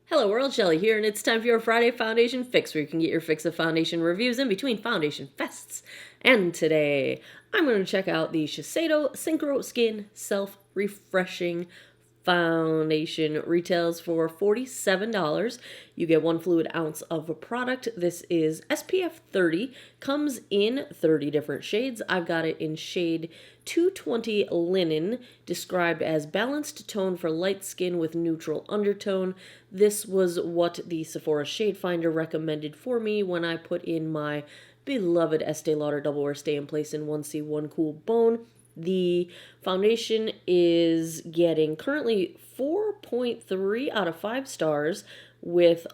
Hello world, Shelly here, and it's time for your Friday Foundation Fix, where you can get your fix of foundation reviews in between foundation fests. And today, I'm going to check out the SHISEIDO Synchro Skin Self-Refreshing Foundation. Retails for $47. You get 1 fluid ounce of a product. This is SPF 30, comes in 30 different shades. I've got it in shade 220 Linen, described as balanced tone for light skin with neutral undertone. This was what the Sephora Shade Finder recommended for me when I put in my beloved Estee Lauder Double Wear Stay in Place in 1C 1 Cool Bone. The foundation is getting currently 4.3 out of 5 stars with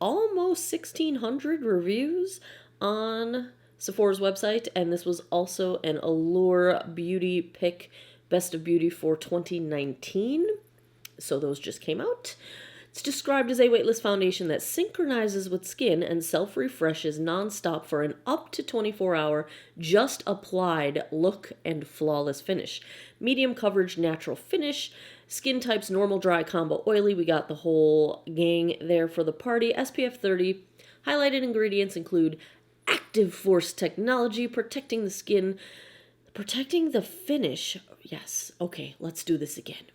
almost 1,600 reviews on Sephora's website, and this was also an Allure Beauty Pick Best of Beauty for 2019, so those just came out. It's described as a weightless foundation that synchronizes with skin and self-refreshes nonstop for an up to 24-hour, just applied look and flawless finish. Medium coverage, natural finish. Skin types, normal, dry, combo, oily. We got the whole gang there for the party. SPF 30. Highlighted ingredients include active force technology, protecting the skin, protecting the finish. Yes, okay, let's do this again.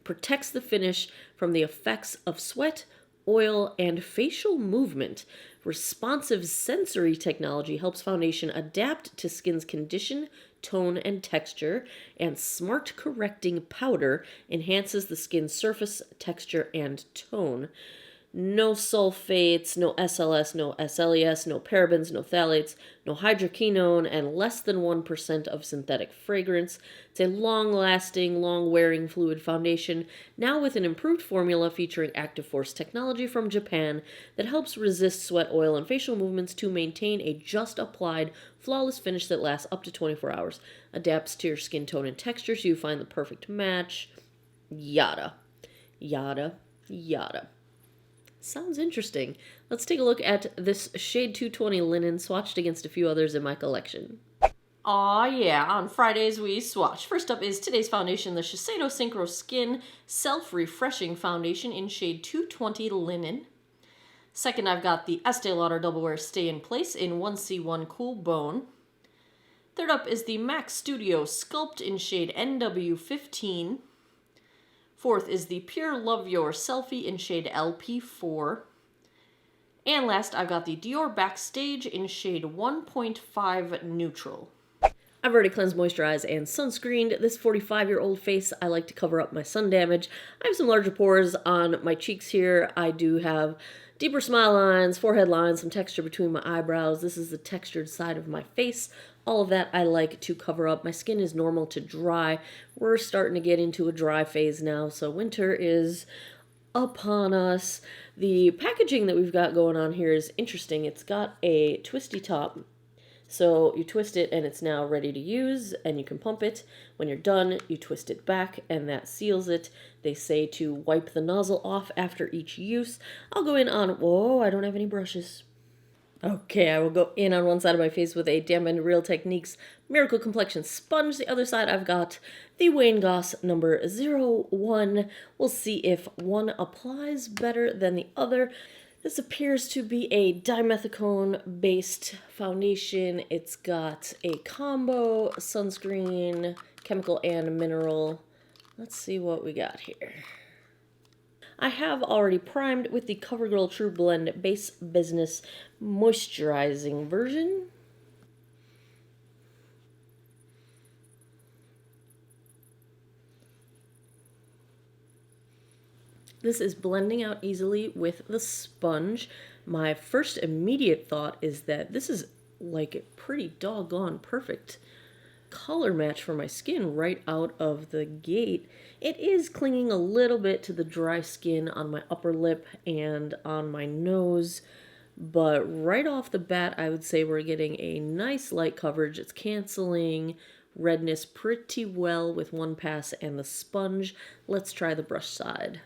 Protects the finish from the effects of sweat, oil, and facial movement. Responsive sensory technology helps foundation adapt to skin's condition, tone, and texture, and smart correcting powder enhances the skin's surface, texture, and tone. No sulfates, no SLS, no SLES, no parabens, no phthalates, no hydroquinone, and less than 1% of synthetic fragrance. It's a long-lasting, long-wearing fluid foundation, now with an improved formula featuring active force technology from Japan that helps resist sweat, oil, and facial movements to maintain a just-applied, flawless finish that lasts up to 24 hours. Adapts to your skin tone and texture so you find the perfect match. Yada. Yada. Yada. Sounds interesting. Let's take a look at this shade 220 Linen swatched against a few others in my collection. Aw yeah, on Fridays we swatch. First up is today's foundation, the SHISEIDO Synchro Skin Self-Refreshing Foundation in shade 220 Linen. Second, I've got the Estee Lauder Double Wear Stay in Place in 1C1 Cool Bone. Third up is the MAC Studio Sculpt in shade NW15. Fourth is the Pure Love Your Selfie in shade LP4. And last, I've got the Dior Backstage in shade 1.5 Neutral. I've already cleansed, moisturized, and sunscreened this 45-year-old face. I like to cover up my sun damage. I have some larger pores on my cheeks here. I do have deeper smile lines, forehead lines, some texture between my eyebrows. This is the textured side of my face. All of that I like to cover up. My skin is normal to dry. We're starting to get into a dry phase now, so winter is upon us. The packaging that we've got going on here is interesting. It's got a twisty top. So you twist it and it's now ready to use, and you can pump it. When you're done, you twist it back and that seals it. They say to wipe the nozzle off after each use. I'll go in on, whoa, I don't have any brushes. Okay, I will go in on one side of my face with a Dampened Real Techniques Miracle Complexion Sponge. The other side, I've got the Wayne Goss number 01. We'll see if one applies better than the other. This appears to be a dimethicone-based foundation. It's got a combo, sunscreen, chemical, and mineral. Let's see what we got here. I have already primed with the CoverGirl True Blend Base Business Moisturizing version. This is blending out easily with the sponge. My first immediate thought is that this is like a pretty doggone perfect color match for my skin right out of the gate. It is clinging a little bit to the dry skin on my upper lip and on my nose, but right off the bat I would say we're getting a nice light coverage. It's canceling redness pretty well with one pass and the sponge. Let's try the brush side.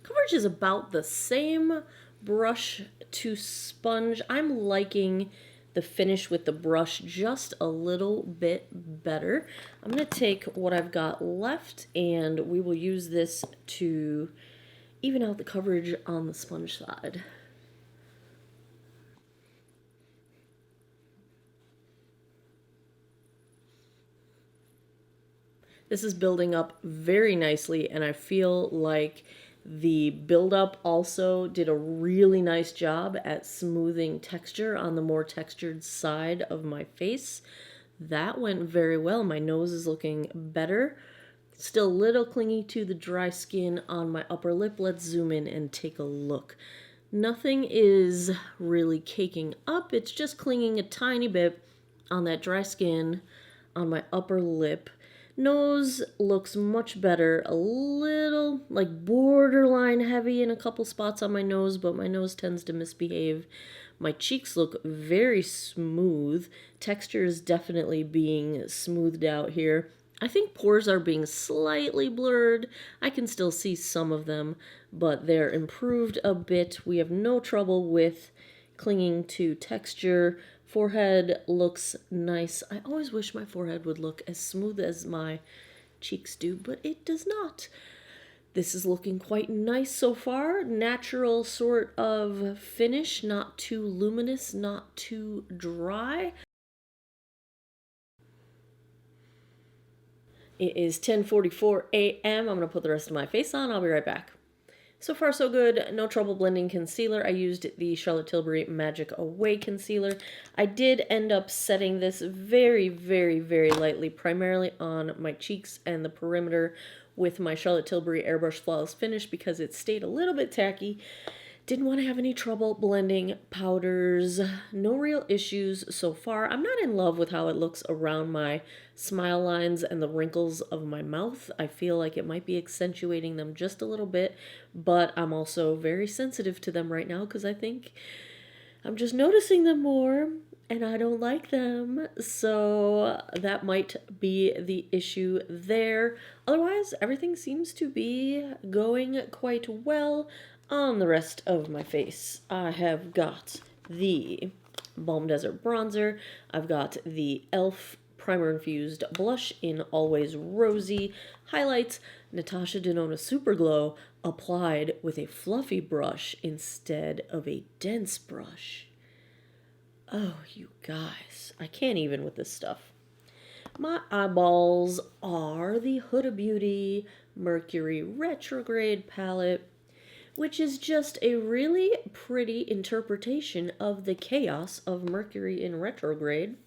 Coverage is about the same brush to sponge. I'm liking the finish with the brush just a little bit better. I'm going to take what I've got left, and we will use this to even out the coverage on the sponge side. This is building up very nicely, and I feel like the buildup also did a really nice job at smoothing texture on the more textured side of my face. That went very well. My nose is looking better. Still a little clingy to the dry skin on my upper lip. Let's zoom in and take a look. Nothing is really caking up. It's just clinging a tiny bit on that dry skin on my upper lip. Nose looks much better, a little like borderline heavy in a couple spots on my nose, but my nose tends to misbehave. My cheeks look very smooth. Texture is definitely being smoothed out here. I think pores are being slightly blurred. I can still see some of them, but they're improved a bit. We have no trouble with clinging to texture. Forehead looks nice. I always wish my forehead would look as smooth as my cheeks do, but it does not. This is looking quite nice so far. Natural sort of finish, not too luminous, not too dry. It is 10:44 a.m. I'm going to put the rest of my face on. I'll be right back. So far, so good. No trouble blending concealer. I used the Charlotte Tilbury Magic Away concealer. I did end up setting this very, very, very lightly, primarily on my cheeks and the perimeter with my Charlotte Tilbury Airbrush Flawless Finish because it stayed a little bit tacky. Didn't want to have any trouble blending powders. No real issues so far. I'm not in love with how it looks around my smile lines and the wrinkles of my mouth. I feel like it might be accentuating them just a little bit, but I'm also very sensitive to them right now because I think I'm just noticing them more and I don't like them. So that might be the issue there. Otherwise, everything seems to be going quite well. On the rest of my face, I have got the Balm Desert Bronzer. I've got the e.l.f. Primer Infused Blush in Always Rosy. Highlights, Natasha Denona Super Glow applied with a fluffy brush instead of a dense brush. Oh, you guys, I can't even with this stuff. My eyeballs are the Huda Beauty Mercury Retrograde palette, which is just a really pretty interpretation of the chaos of Mercury in retrograde.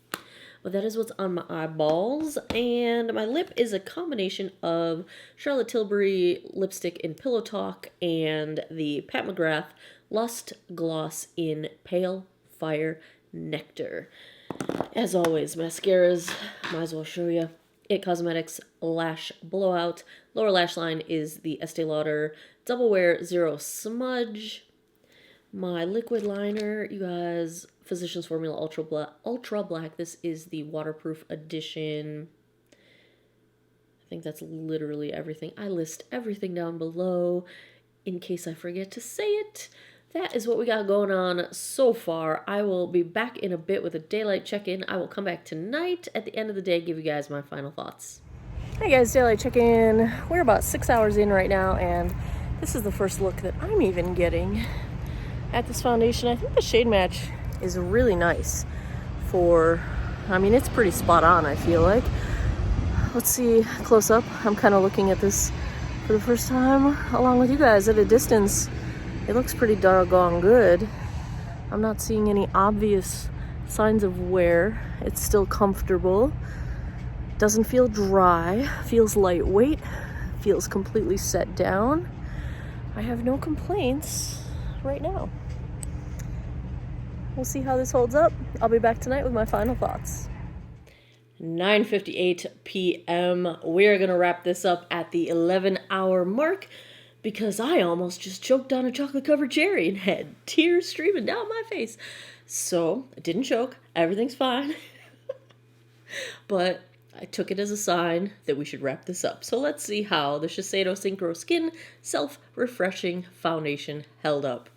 But that is what's on my eyeballs. And my lip is a combination of Charlotte Tilbury lipstick in Pillow Talk and the Pat McGrath Lust Gloss in Pale Fire Nectar. As always, mascaras, might as well show you. It Cosmetics Lash Blowout. Lower lash line is the Estee Lauder Double Wear Zero Smudge. My liquid liner, you guys, Physicians Formula Ultra Black. This is the waterproof edition. I think that's literally everything. I list everything down below in case I forget to say it. That is what we got going on so far. I will be back in a bit with a daylight check-in. I will come back tonight at the end of the day, give you guys my final thoughts. Hey guys, daylight check-in. We're about 6 hours in right now, and this is the first look that I'm even getting at this foundation. I think the shade match is really nice for, I mean, it's pretty spot on, I feel like. Let's see close up. I'm kind of looking at this for the first time along with you guys at a distance. It looks pretty doggone good. I'm not seeing any obvious signs of wear. It's still comfortable. Doesn't feel dry. Feels lightweight. Feels completely set down. I have no complaints right now. We'll see how this holds up. I'll be back tonight with my final thoughts. 9:58 p.m. We're going to wrap this up at the 11-hour mark, because I almost just choked on a chocolate-covered cherry and had tears streaming down my face. So, I didn't choke. Everything's fine. But I took it as a sign that we should wrap this up. So let's see how the Shiseido Synchro Skin Self-Refreshing Foundation held up.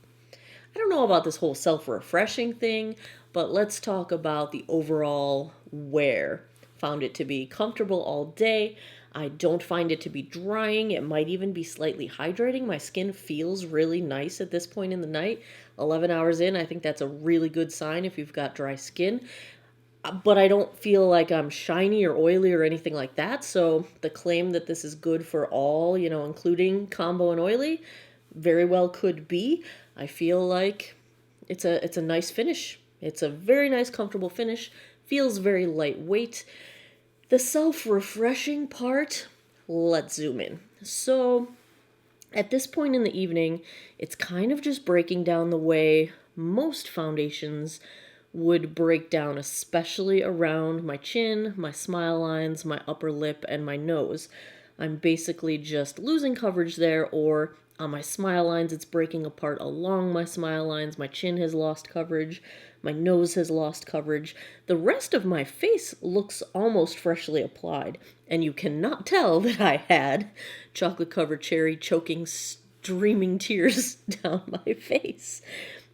I don't know about this whole self-refreshing thing, but let's talk about the overall wear. Found it to be comfortable all day. I don't find it to be drying. It might even be slightly hydrating. My skin feels really nice at this point in the night. 11 hours in, I think that's a really good sign if you've got dry skin. But I don't feel like I'm shiny or oily or anything like that. So the claim that this is good for all, including combo and oily, very well could be. I feel like it's a nice finish. It's a very nice, comfortable finish. Feels very lightweight. The self-refreshing part, let's zoom in. So at this point in the evening, it's kind of just breaking down the way most foundations would break down, especially around my chin, my smile lines, my upper lip, and my nose. I'm basically just losing coverage there, or on my smile lines, it's breaking apart along my smile lines. My chin has lost coverage. My nose has lost coverage. The rest of my face looks almost freshly applied, and you cannot tell that I had chocolate-covered cherry choking, streaming tears down my face.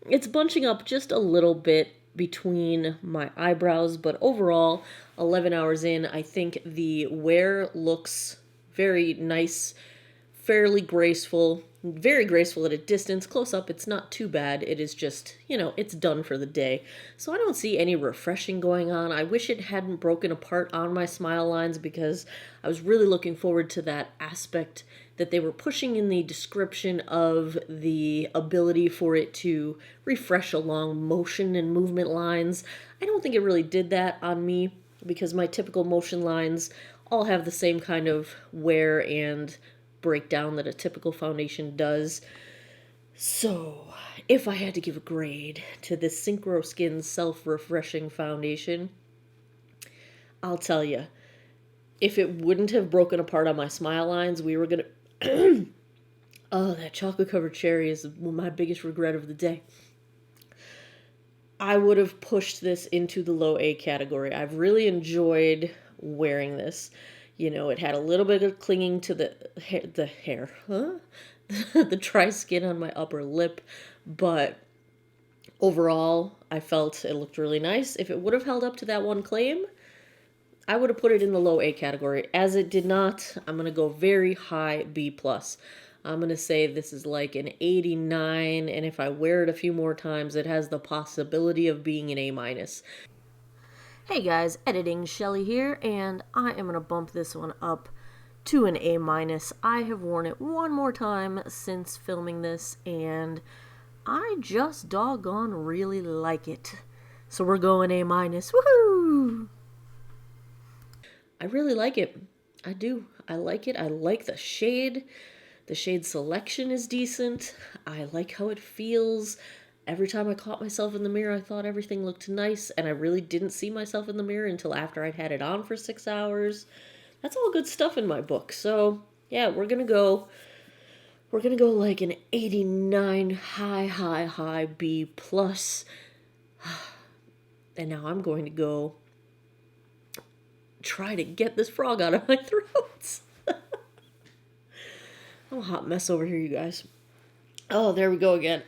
It's bunching up just a little bit between my eyebrows, but overall, 11 hours in, I think the wear looks very nice, fairly graceful, very graceful at a distance. Close up, it's not too bad. It is just, it's done for the day. So I don't see any refreshing going on. I wish it hadn't broken apart on my smile lines because I was really looking forward to that aspect that they were pushing in the description of the ability for it to refresh along motion and movement lines. I don't think it really did that on me because my typical motion lines all have the same kind of wear and breakdown that a typical foundation does. So, if I had to give a grade to this Synchro Skin Self-Refreshing Foundation, I'll tell you, if it wouldn't have broken apart on my smile lines, we were gonna... Oh, that chocolate-covered cherry is my biggest regret of the day. I would have pushed this into the low A category. I've really enjoyed wearing this. It had a little bit of clinging to the hair, the dry skin on my upper lip, but overall, I felt it looked really nice. If it would have held up to that one claim, I would have put it in the low A category. As it did not, I'm going to go very high B+. I'm going to say this is like an 89, and if I wear it a few more times, it has the possibility of being an A-. Hey guys, editing Shelly here, and I am going to bump this one up to an A-. I have worn it one more time since filming this, and I just doggone really like it. So we're going A-. Woohoo! I really like it. I do. I like it. I like the shade. The shade selection is decent. I like how it feels. Every time I caught myself in the mirror, I thought everything looked nice, and I really didn't see myself in the mirror until after I'd had it on for 6 hours. That's all good stuff in my book. So, yeah, we're gonna go like an 89 high B+. And now I'm going to go try to get this frog out of my throat. I'm a hot mess over here, you guys. Oh, there we go again.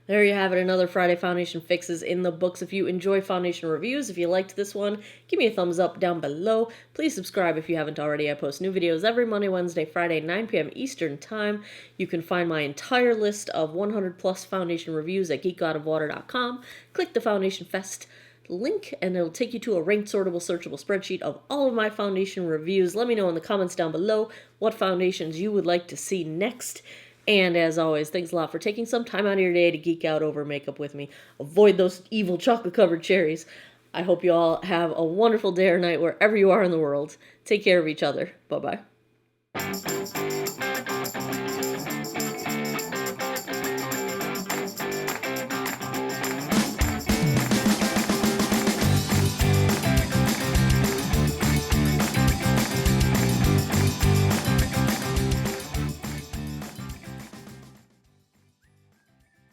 There you have it, another Friday Foundation Fixes in the books. If you enjoy foundation reviews, if you liked this one, give me a thumbs up down below. Please subscribe if you haven't already. I post new videos every Monday, Wednesday, Friday, 9 p.m. Eastern Time. You can find my entire list of 100+ foundation reviews at geekgodofwater.com. Click the Foundation Fest link, and it'll take you to a ranked, sortable, searchable spreadsheet of all of my foundation reviews. Let me know in the comments down below what foundations you would like to see next. And as always, thanks a lot for taking some time out of your day to geek out over makeup with me. Avoid those evil chocolate-covered cherries. I hope you all have a wonderful day or night wherever you are in the world. Take care of each other. Bye-bye.